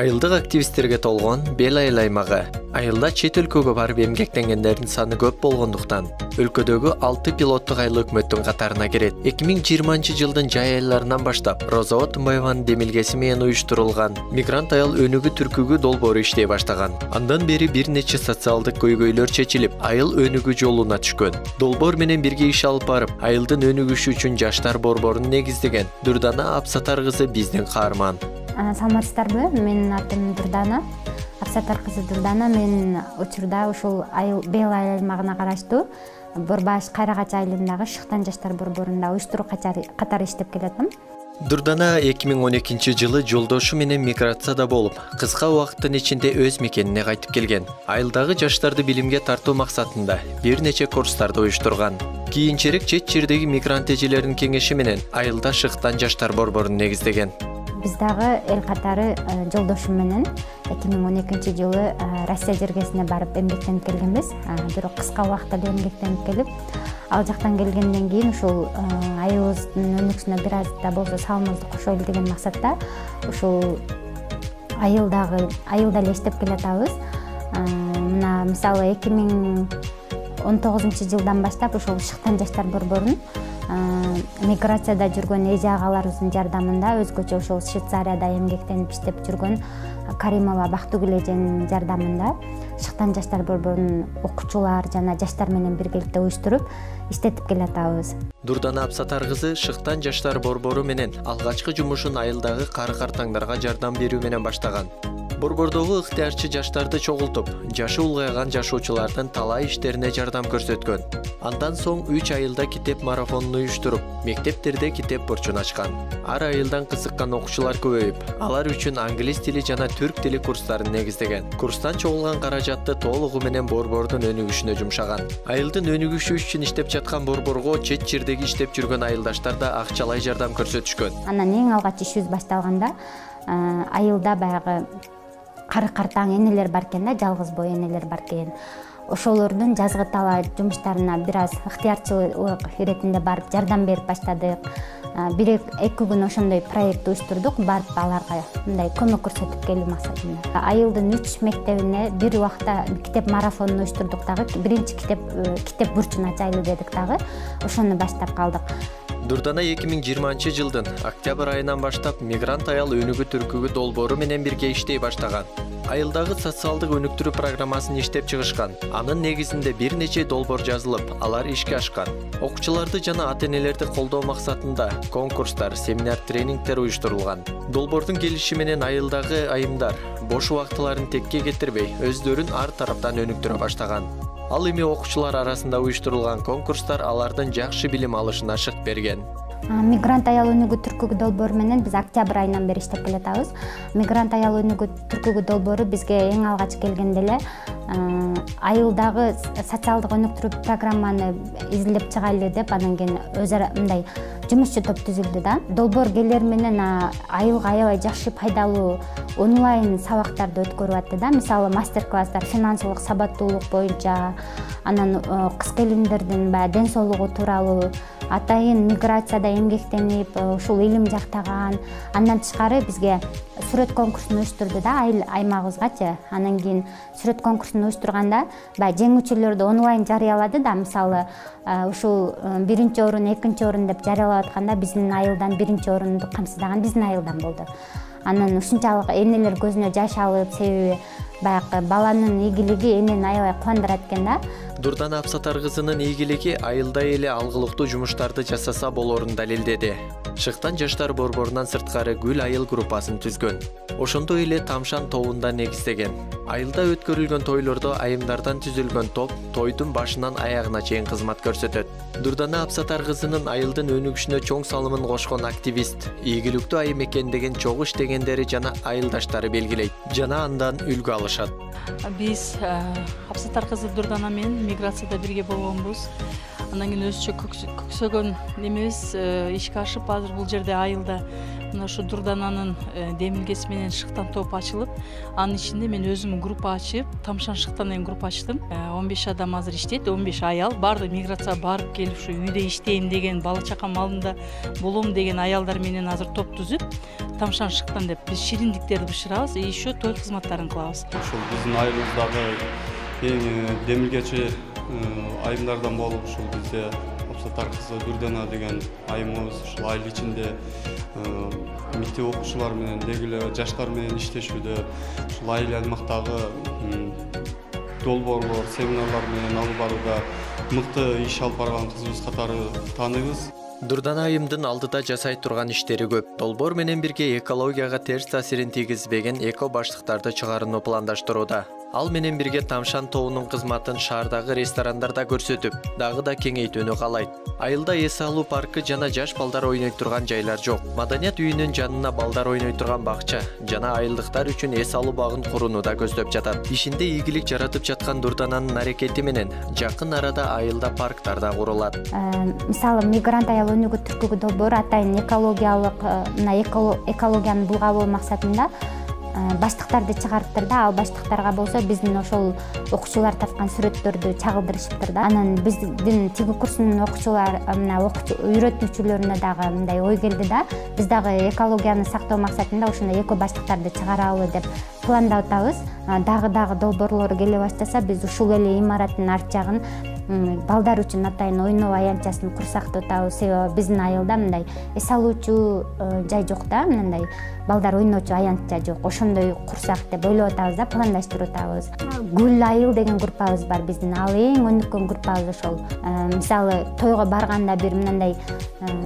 Айылдык активисттерге толгон Бел айыл аймагы. Айылда чет өлкөгө барып эмгектенгендердин саны көп болгондуктан өлкөдөгү 6 пилоттук айыл өкмөттүн катарына кирет. 2020-жылдын жай айларынан баштап Розова Тумбаеванын демилгеси менен уюштурулган мигрант айыл өнүгүү түркүгү долбоору иштей баштаган. Андан бери бир нече социалдык көйгөйлөр чечилип, айыл өнүгүү жолуна түшкөн. Долбоор менен бирге иш алып барып, айылдын өнүгүшү үчүн жаштар борборун негиздеген Дурдана Апсатар кызы биздин каарман. Саламатсыздарбы? Менин атым Дурдана. Апсатар кызы Дурдана. Мен учурда ушул Бел айыл аймагына караштуу Борбаш Кайрагач айылындагы Шыктан жаштар борборунда уюштуруу катары иштеп келатам. Дурдана 2012-жылы жолдошу менен миграцияда болуп, кыска убакыттын ичинде өз мекенине кайтып келген. Айылдагы жаштарды билимге тартуу максатында бир нече курстарды уюштурган. Кийинчерээк чет жердеги мигрант эжелердин кеңеши менен айылда Шыктан жаштар борборун негиздеген. Биз дагы эл катары жолдошум менен 2012-жылы Россия жергесине барып эмгектенип келгенбиз. Бирок кыска убакытта эле эмгектенип келип, ал жактан келгенден кийин ушул айылыбыздын өнүгүшүнө бир аз да болсо салымыбызды кошолу деген максатта ушул айылда эле иштеп келатабыз. Мына мисалы 2019-жылдан баштап ушул Шыктан жаштар борборун миграцияда жүргөн эже агаларыбыздын жардамында өзгөчө ушул Швейцарияда эмгектенип иштеп жүргөн Каримова Бактыгүл эженин жардамында Шыктан жаштар борборунун окуучулар жана жаштар менен биргеликте уюштуруп иштетип келатабыз. Дурдана Апсатар кызы Шыктан жаштар борбору менен алгачкы жумушун айылдагы кары-картаңдарга жардам берүү менен баштаган. Борбордогу ыктыярчы жаштарды чогултуп, жашы улгайган жашоочулардын талай иштерине жардам көрсөткөн. Андан соң 3 айылда китеп марафонун уюштуруп, мектептерде китеп бурчун ачкан. Ар айылдан кызыккан окуучулар көбөйүп, алар үчүн англис тили жана түрк тили курстарын негиздеген. Курстан чогулган каражатты толугу менен борбордун өнүгүшүнө жумшаган. Айылдын өнүгүшү үчүн иштеп жаткан борборго чет жердеги иштеп жүргөн айылдаштар да акчалай жардам көрсөтүшкөн. Анан эң алгач ишибиз башталганда айылда баягы кары-картаң энелер бар экен да, жалгыз бой энелер бар экен. Ошолордун жазгы талаа жумуштарына бир аз ыктыярчылык иретинде барып жардам берип баштадык. 1-2 күн ошондой проект уюштурдук, барып аларга мындай көмөк көрсөтүп келүү максатында. Айылдын 3 мектебине бир убакта китеп марафонун уюштурдук дагы. Биринчи китеп бурчун ачайлы дедик дагы. Ошону баштап калдык. Дурдана 2020-жылдын октябрь айынан баштап мигрант айыл өнүгүү түркүгү долбоору менен бирге иштей баштаган. Айылдагы социалдык өнүктүрүү программасын иштеп чыгышкан. Анын негизинде бир нече долбоор жазылып, алар ишке ашкан. Окуучуларды жана ата-энелерди колдоо максатында конкурстар, семинар, тренингдер уюштурулган. Долбоордун келиши менен айылдагы айымдар бош убактыларын текке кетирбей, өздөрүн ар тараптан өнүктүрө баштаган. Ал эми окуучулар арасында уюштурулган конкурстар алардын жакшы билим алышына шык берген. Мигрант айыл өнүгүү түркүгү долбоору менен биз октябрь айынан бери иштеп келатабыз. Мигрант айыл өнүгүү түркүгү долбоору бизге эң алгач келгенде эле айылдагы социалдык өнүктүрүү программаны изилдеп чыгайлы деп, анан кийин өзара мындай жумушчу топ түзүлдү да. Долбоор келер менен айылга аябай жакшы пайдалуу онлайн сабактарды өткөрүп атты да. Мисалы мастер-класстар финансылык сабаттуулук боюнча, анан кыз келиндердин ден соолугу тууралуу, атайын миграцияда эмгектенип, ушул илим жактаган. Андан тышкары бизге сүрөт конкурсун уюштурду да аймагыбызгачы. Анан кийин сүрөт конкурсун уюштурганда жеңүүчүлөрдү онлайн жарыялады да. Мисалы ушул 1-чи орун, 2-чи орун деп жарыялап атканда биздин айылдан 1-чи орунду камсыздаган биздин айылдан болду. Анан ушунчалык энелер көзүнө жаш алып, себеби баягы баланын ийгилиги энени аябай кубандырат экен да. Дурдана Апсатар кызынын ийгилиги айылда эле алгылыктуу жумуштарды жасаса болорун далилдеди. Шыктан жаштар борборунан сырткары Гүл айыл группасын түзгөн. Ошондой эле Тамшан тобунда негиздеген. Айылда өткөрүлгөн тойлордо айымдардан түзүлгөн топ тойдун башынан аягына чейин кызмат көрсөтөт. Дурдана Апсатар кызынын айылдын өнүгүшүнө чоң салымын кошкон активист, ийгиликтүү айым экендигин чогуу иштегендери жана айылдаштары белгилейт жана андан үлгү алышат. Биз Апсатар кызы Дурдана менен миграцияда бирге болгонбуз. Андан кийин өзүчө көксөгөн немебиз ишке ашып, азыр бул жерде айылда мына ушу Дурдананын демилгеси менен шыктан топ ачылып, анын ичинде мен өзүм группа ачып, Тамшан шыктан деген группа ачтым. 15 адам азыр иштейт, 15 аял. Баардык миграцияга барып келип, ушу үйдө иштейм деген, бала чакам алдында болом деген аялдар менен азыр топ түзүп, Тамшан шыктан деп биз шириндиктерди бышырабыз, и еще той кызматтарын кылабыз. Ушул биздин айылыбыздагы эң демилгечи айымдардан болуп, ушул бизде Абсаттар кызы Дурдана деген айымыбыз ушул айыл ичинде мектеп окуучулар менен дегеле жаштар менен иштешүүдө, ушул айыл аймактагы долбоорлор, семинарлар менен алып барууда мыкты иш алып барган кызыбыз катары тааныйбыз. Дурдана айымдын алдыда жасай турган иштери көп. Долбоор менен бирге экологияга терс таасирин тийгизбеген эко баштыктарды чыгарууну пландаштырууда. Ал менен бирге Тамшан тоонун кызматын шаардагы ресторандарда көрсөтүп, дагы да кеңейтүүнү каалайт. Айылда эс алуу паркы жана жаш балдар ойной турган жайлар жок. Маданият үйүнүн жанына балдар ойной турган бакча жана айылдыктар үчүн эс алуу багын курууну да көздөп жатат. Ишинде ийгилик жаратып жаткан Дурдананын аракети менен жакын арада айылда парктар да курулат. Мисалы, мигрант аял өнүгүү түркүгү долбоору атайын экологиялык, экологияны булгабоо максатында баштыктарды чыгарыптыр да, ал баштыктарга болсо биздин ошол окуучулар тарткан сүрөттөрдү чагылдырышыптыр да. Анан биздин тиги курсунун окуучулар, үйрөтүүчүлөрүнө дагы мындай ой келди да, биз дагы экологияны сактоо максатында ушундай эко баштыктарды чыгаралы деп пландап атабыз. Дагы долбоорлор келе баштаса, биз ушул эле имараттын арт жагын балдар үчүн атайын ойноо аянтчасын курсак деп атабыз. Себеби биздин айылда мындай эс алуучу жай жок да, мындай балдар ойноочу аянтча жок. Ошондой курсак деп ойлоп атабыз да, пландаштырып атабыз. Гүл айыл деген группабыз бар биздин. Ал эң өнүккөн группабыз ошол. Мисалы, тойго барганда бир мындай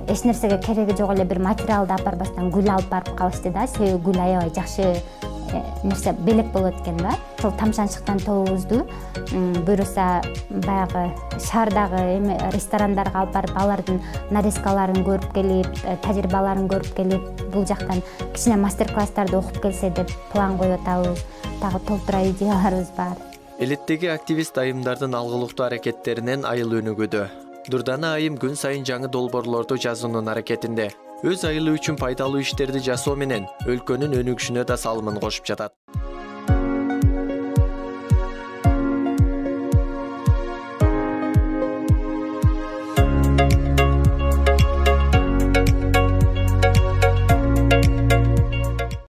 эч нерсеге кереги жок эле бир материалды алып барбастан гүл алып барып калышты да. Себеби гүл аябай жакшы нерсе белек болот экен да. Ошол Тамшан шыктан тобубузду буюрса баягы шаардагы ресторандарга алып барып, алардын нарезкаларын көрүп келип, тажрыйбаларын көрүп келип, бул жактан кичине мастер-класстарды окуп келсе деп план коюп атабыз. Дагы толтура идеяларыбыз бар. Элеттеги активист айымдардын алгылыктуу аракеттеринен айыл өнүгүүдө. Дурдана айым күн сайын жаңы долбоорлорду жазуунун аракетинде. Өз айылы үчүн пайдалуу иштерди жасоо менен өлкөнүн өнүгүшүнө да салымын кошуп жатат.